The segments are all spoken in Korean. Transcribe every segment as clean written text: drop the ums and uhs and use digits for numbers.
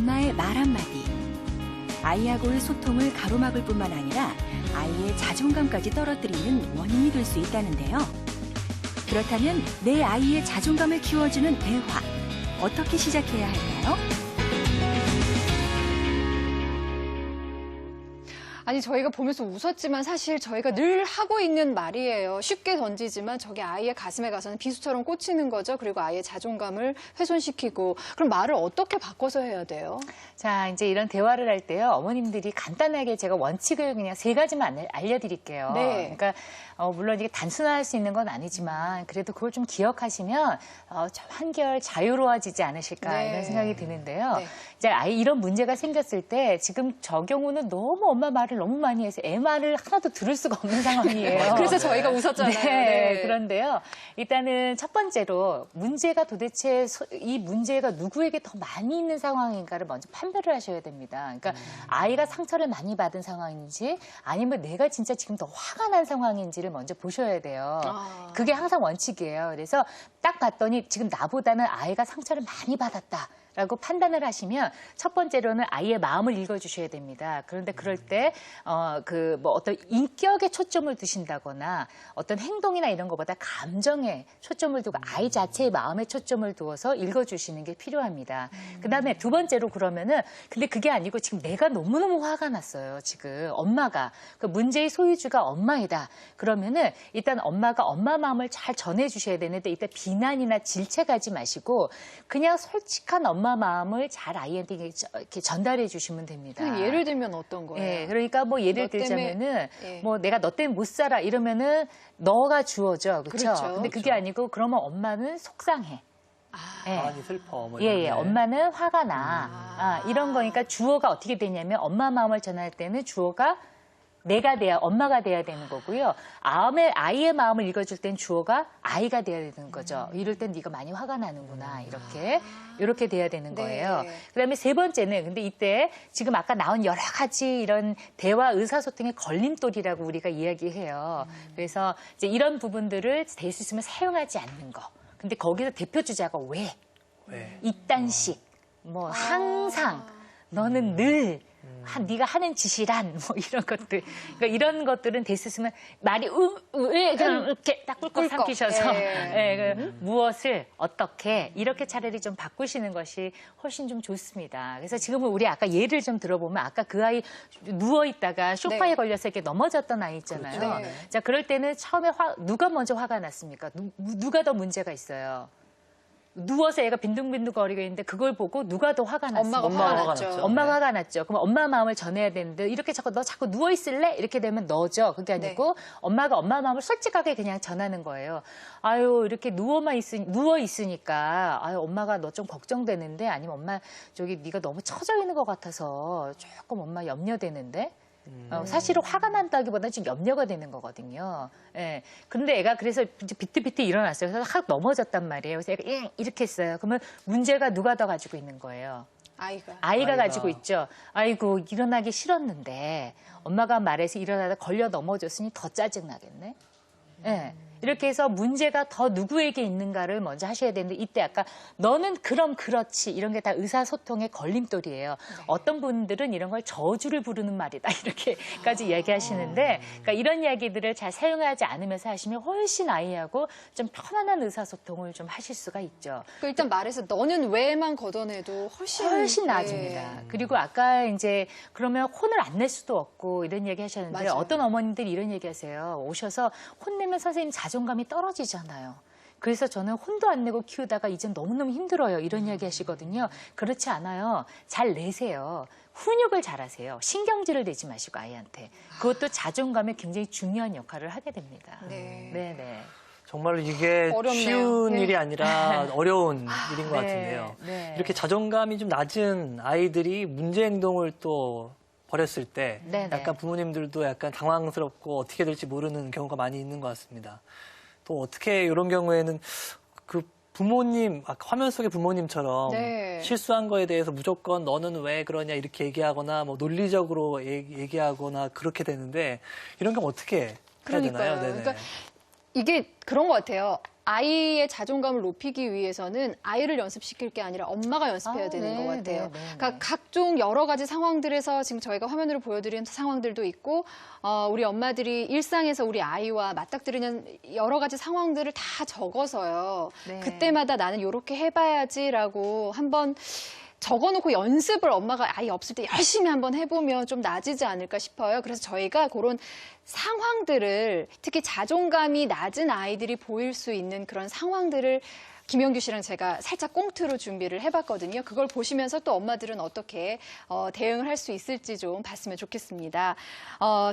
엄마의 말 한마디. 아이하고의 소통을 가로막을 뿐만 아니라 아이의 자존감까지 떨어뜨리는 원인이 될 수 있다는데요. 그렇다면 내 아이의 자존감을 키워주는 대화, 어떻게 시작해야 할까요? 아니, 저희가 보면서 웃었지만 사실 저희가 늘 하고 있는 말이에요. 쉽게 던지지만 저게 아이의 가슴에 가서는 비수처럼 꽂히는 거죠. 그리고 아이의 자존감을 훼손시키고. 그럼 말을 어떻게 바꿔서 해야 돼요? 자, 이제 이런 대화를 할 때요. 어머님들이 간단하게 제가 원칙을 그냥 3가지만 알려드릴게요. 네. 그러니까 물론 이게 단순화할 수 있는 건 아니지만 그래도 그걸 좀 기억하시면 좀 한결 자유로워지지 않으실까 네. 이런 생각이 드는데요. 네. 이제 아이 이런 문제가 생겼을 때 지금 저 경우는 너무 엄마 말을 너무 많이 해서 애 말을 하나도 들을 수가 없는 상황이에요. 그래서 저희가 웃었잖아요. 네. 그런데요. 일단은 첫 번째로 문제가 도대체 이 문제가 누구에게 더 많이 있는 상황인가를 먼저 판별을 하셔야 됩니다. 그러니까 아이가 상처를 많이 받은 상황인지 아니면 내가 진짜 지금 더 화가 난 상황인지를 먼저 보셔야 돼요. 그게 항상 원칙이에요. 그래서 딱 봤더니 지금 나보다는 아이가 상처를 많이 받았다. 라고 판단을 하시면 첫 번째로는 아이의 마음을 읽어주셔야 됩니다. 그런데 그럴 때 어떤 인격에 초점을 두신다거나 어떤 행동이나 이런 것보다 감정에 초점을 두고 아이 자체의 마음에 초점을 두어서 읽어주시는 게 필요합니다. 그다음에 두 번째로 그러면은 근데 그게 아니고 지금 내가 너무너무 화가 났어요. 지금 엄마가 그 문제의 소유주가 엄마이다. 그러면은 일단 엄마가 엄마 마음을 잘 전해주셔야 되는데 일단 비난이나 질책하지 마시고 그냥 솔직한 엄마 마음을 잘 아이한테 이렇게 전달해 주시면 됩니다. 예를 들면 어떤 거예요? 네, 그러니까 뭐 예를 들자면은 예. 뭐 내가 너 때문에 못 살아 이러면은 너가 주어져, 그렇죠? 그렇죠. 근데 그게 아니고 그러면 엄마는 속상해. 예. 많이 슬퍼. 뭐 예, 이런 게. 엄마는 화가 나. 이런 거니까 주어가 어떻게 되냐면 엄마 마음을 전할 때는 주어가 내가 돼야 엄마가 돼야 되는 거고요. 아이의 마음을 읽어줄 땐 주어가 아이가 돼야 되는 거죠. 이럴 땐 네가 많이 화가 나는구나. 이렇게 돼야 되는 거예요. 네. 그다음에 세 번째는 근데 이때 지금 아까 나온 여러 가지 이런 대화 의사소통의 걸림돌이라고 우리가 이야기해요. 그래서 이제 이런 부분들을 될 수 있으면 사용하지 않는 거. 근데 거기서 대표 주자가 왜? 이딴식, 뭐 항상, 너는 늘. 네가 하는 짓이란 뭐 이런 것들 그러니까 이런 것들은 됐으면 말이 그냥 이렇게 딱 꿀꺽 삼키셔서 무엇을 어떻게 이렇게 차라리 좀 바꾸시는 것이 훨씬 좀 좋습니다. 그래서 지금은 우리 아까 예를 좀 들어보면 아까 그 아이 누워 있다가 소파에 걸려서 이렇게 넘어졌던 아이 있잖아요. 그렇죠. 네. 자 그럴 때는 처음에 누가 먼저 화가 났습니까? 누가 더 문제가 있어요? 누워서 애가 빈둥빈둥거리고 있는데 그걸 보고 누가 더 화가 났어요? 엄마가 화가 났죠. 엄마가 화가 났죠. 그럼 엄마 마음을 전해야 되는데 이렇게 너 자꾸 누워 있을래? 이렇게 되면 너죠. 그게 아니고 엄마가 엄마 마음을 솔직하게 그냥 전하는 거예요. 아유 이렇게 누워 있으니까 아유 엄마가 너 좀 걱정되는데 아니면 엄마 저기 네가 너무 처져 있는 것 같아서 조금 엄마 염려되는데. 사실은 화가 난다기보다는 좀 염려가 되는 거거든요. 예. 근데 애가 그래서 비트비트 일어났어요. 그래서 확 넘어졌단 말이에요. 그래서 애가 이렇게 했어요. 그러면 문제가 누가 더 가지고 있는 거예요? 아이가 가지고 있죠. 아이고 일어나기 싫었는데 엄마가 말해서 일어나다 걸려 넘어졌으니 더 짜증나겠네. 예. 이렇게 해서 문제가 더 누구에게 있는가를 먼저 하셔야 되는데 이때 아까 너는 그럼 그렇지 이런 게 다 의사소통의 걸림돌이에요. 어떤 분들은 이런 걸 저주를 부르는 말이다 이렇게까지 얘기하시는데 그러니까 이런 이야기들을 잘 사용하지 않으면서 하시면 훨씬 아이하고 좀 편안한 의사소통을 좀 하실 수가 있죠. 일단 말해서 너는 왜만 걷어내도 훨씬 나아집니다. 그리고 아까 이제 그러면 혼을 안 낼 수도 없고 이런 얘기 하셨는데 맞아요. 어떤 어머님들이 이런 얘기 하세요. 오셔서 혼내면 선생님 자존감이 떨어지잖아요. 그래서 저는 혼도 안 내고 키우다가 이젠 너무너무 힘들어요. 이런 이야기 하시거든요. 그렇지 않아요. 잘 내세요. 훈육을 잘하세요. 신경질을 내지 마시고 아이한테. 그것도 자존감에 굉장히 중요한 역할을 하게 됩니다. 네네. 정말로 이게 어렵네요. 쉬운 일이 아니라 어려운 일인 것 같은데요. 네. 이렇게 자존감이 좀 낮은 아이들이 문제 행동을 또 벌였을 때 약간 부모님들도 약간 당황스럽고 어떻게 될지 모르는 경우가 많이 있는 것 같습니다. 또 어떻게 이런 경우에는 그 부모님, 아까 화면 속의 부모님처럼 실수한 거에 대해서 무조건 너는 왜 그러냐 이렇게 얘기하거나 뭐 논리적으로 얘기하거나 그렇게 되는데 이런 경우 어떻게 해야 되나요? 그러니까 이게 그런 것 같아요. 아이의 자존감을 높이기 위해서는 아이를 연습시킬 게 아니라 엄마가 연습해야 되는 것 같아요. 그러니까 각종 여러 가지 상황들에서 지금 저희가 화면으로 보여드린 상황들도 있고 우리 엄마들이 일상에서 우리 아이와 맞닥뜨리는 여러 가지 상황들을 다 적어서요. 네. 그때마다 나는 이렇게 해봐야지라고 한번 적어놓고 연습을 엄마가 아이 없을 때 열심히 한번 해보면 좀 나아지지 않을까 싶어요. 그래서 저희가 그런 상황들을 특히 자존감이 낮은 아이들이 보일 수 있는 그런 상황들을 김영규 씨랑 제가 살짝 꽁트로 준비를 해봤거든요. 그걸 보시면서 또 엄마들은 어떻게 대응을 할 수 있을지 좀 봤으면 좋겠습니다.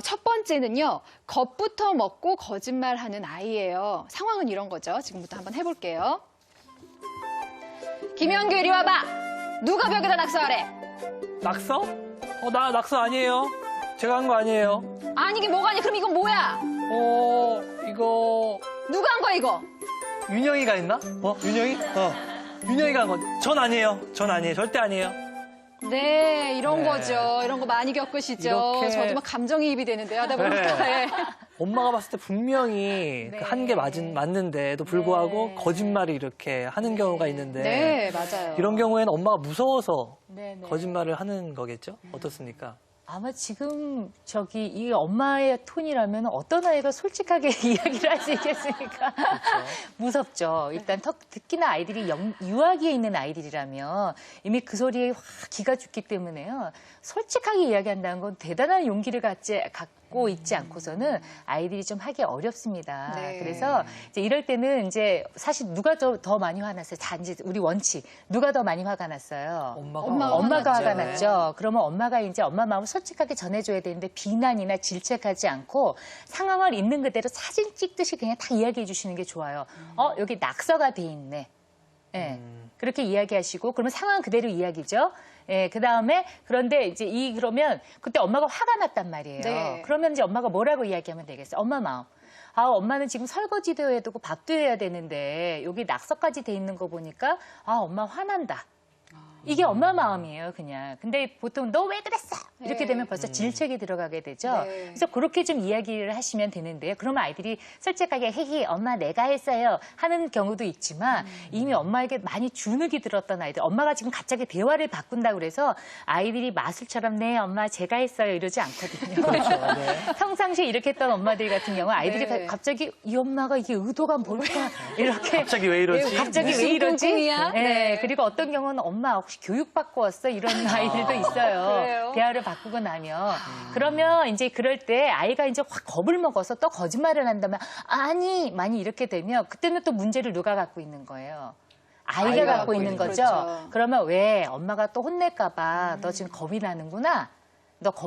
첫 번째는요. 겁부터 먹고 거짓말하는 아이예요. 상황은 이런 거죠. 지금부터 한번 해볼게요. 김영규 이리 와봐. 누가 벽에다 낙서하래? 낙서? 나 낙서 아니에요. 제가 한 거 아니에요. 아니 이게 뭐가 아니 그럼 이건 뭐야? 이거 누가 한 거야 이거? 윤영이가 했나? 윤영이? 윤영이가 한 거. 전 아니에요. 전 아니에요. 절대 아니에요. 네 이런 네. 거죠. 이런 거 많이 겪으시죠. 이렇게- 저도 막 감정이입이 되는데 하다 보니까. 네. 예. 엄마가 봤을 때 분명히 네. 한 게 맞는데도 불구하고 네. 거짓말을 이렇게 하는 경우가 있는데 네 맞아요. 이런 경우에는 엄마가 무서워서 네. 거짓말을 하는 거겠죠? 어떻습니까? 아마 지금 이 엄마의 톤이라면 어떤 아이가 솔직하게 이야기를 할 수 있겠습니까? 무섭죠. 일단 특히나 아이들이 유아기에 있는 아이들이라면 이미 그 소리에 확 기가 죽기 때문에요. 솔직하게 이야기한다는 건 대단한 용기를 갖고 있지 않고서는 아이들이 좀 하기 어렵습니다. 네. 그래서 이제 이럴 때는 이제 사실 누가 더 많이 화났어요? 단지 우리 원칙. 누가 더 많이 화가 났어요? 엄마가 화가 났죠. 그러면 엄마가 이제 엄마 마음을 솔직하게 전해줘야 되는데 비난이나 질책하지 않고 상황을 있는 그대로 사진 찍듯이 그냥 다 이야기해 주시는 게 좋아요. 여기 낙서가 돼 있네. 예. 그렇게 이야기하시고 그러면 상황 그대로 이야기죠. 예, 그다음에 그런데 이제 그러면 그때 엄마가 화가 났단 말이에요. 네. 그러면 이제 엄마가 뭐라고 이야기하면 되겠어요? 엄마 마음. 엄마는 지금 설거지도 해야 되고 밥도 해야 되는데 여기 낙서까지 돼 있는 거 보니까 엄마 화난다. 이게 엄마 마음이에요, 그냥. 근데 보통 너 왜 그랬어? 이렇게 네. 되면 벌써 질책이 들어가게 되죠. 네. 그래서 그렇게 좀 이야기를 하시면 되는데요. 그러면 아이들이 솔직하게 헤히 엄마 내가 했어요 하는 경우도 있지만 이미 엄마에게 많이 주눅이 들었던 아이들. 엄마가 지금 갑자기 대화를 바꾼다고 그래서 아이들이 마술처럼 네 엄마 제가 했어요 이러지 않거든요. 그렇죠. 네. 평상시에 이렇게 했던 엄마들 같은 경우 아이들이 네. 갑자기 이 엄마가 이게 의도가 뭘까 이렇게 갑자기 왜 이러지? 갑자기 왜 무슨 이러지? 꿍꿍이야? 네. 네. 그리고 어떤 경우는 엄마 혹시 교육받고 왔어? 이런 아이들도 있어요. 그래요? 대화를 바꾸고 나면. 그러면 이제 그럴 때 아이가 이제 확 겁을 먹어서 또 거짓말을 한다면 아니 많이 이렇게 되면 그때는 또 문제를 누가 갖고 있는 거예요? 아이가 갖고 있는 거죠. 그렇죠. 그러면 왜 엄마가 또 혼낼까 봐 너 지금 겁이 나는구나. 너 겁